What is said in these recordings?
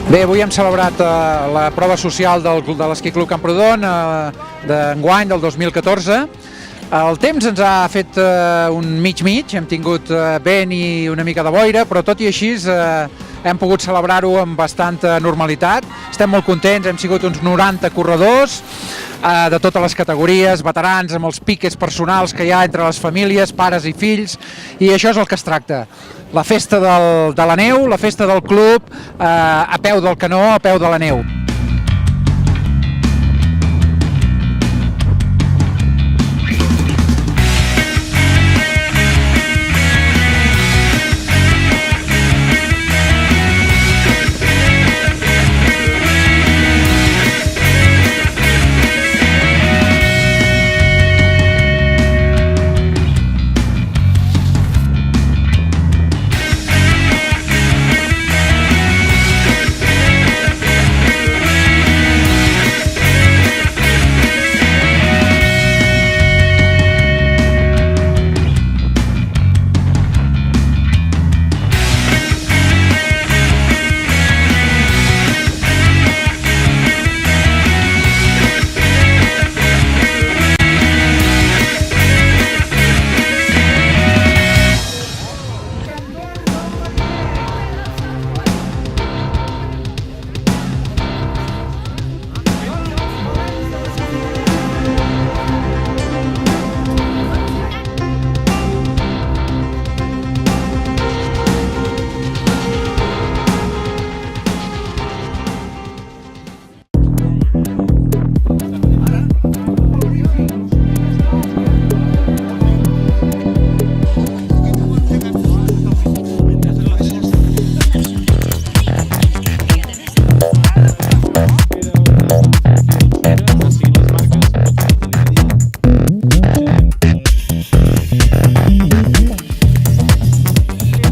Bé, avui hem celebrat la prova social de l'Esquí Club Camprodon d'enguany, del 2014. El temps ens ha fet un mig-mig, hem tingut vent i una mica de boira, però tot i així hem pogut celebrar-ho amb bastanta normalitat. Estem molt contents, hem sigut uns 90 corredors de totes les categories, veterans, amb els piques personals que hi ha entre les famílies, pares i fills, i això és el que es tracta. La festa de la neu, la festa del club, a peu del canó, a peu de la neu.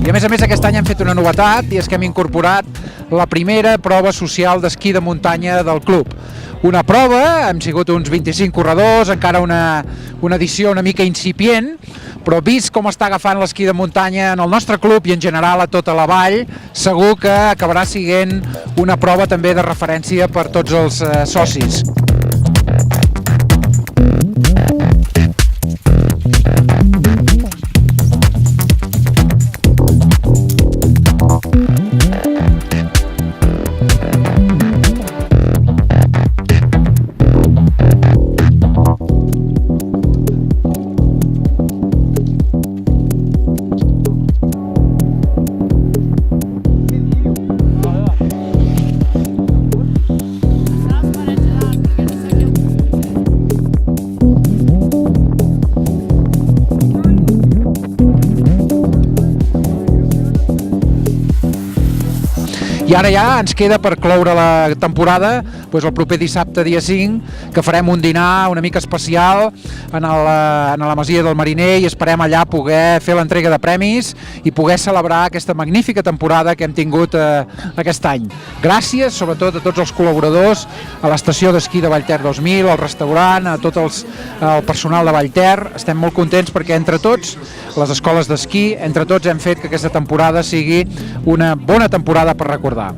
I a més aquest any hem fet una novetat, i és que hem incorporat la primera prova social d'esquí de muntanya del club. Una prova, hem sigut uns 25 corredors, encara una edició una mica incipient, però vist com està agafant l'esquí de muntanya en el nostre club i en general a tota la vall, segur que acabarà sent una prova també de referència per tots els socis. I ara ja ens queda per cloure la temporada el proper dissabte, dia 5, que farem un dinar una mica especial a la Masia del Mariner, i esperem allà poder fer l'entrega de premis i poder celebrar aquesta magnífica temporada que hem tingut aquest any. Gràcies sobretot a tots els col·laboradors, a l'estació d'esquí de Vallter 2000, al restaurant, a tot el personal de Vallter. Estem molt contents perquè entre tots, les escoles d'esquí, entre tots hem fet que aquesta temporada sigui una bona temporada per recordar.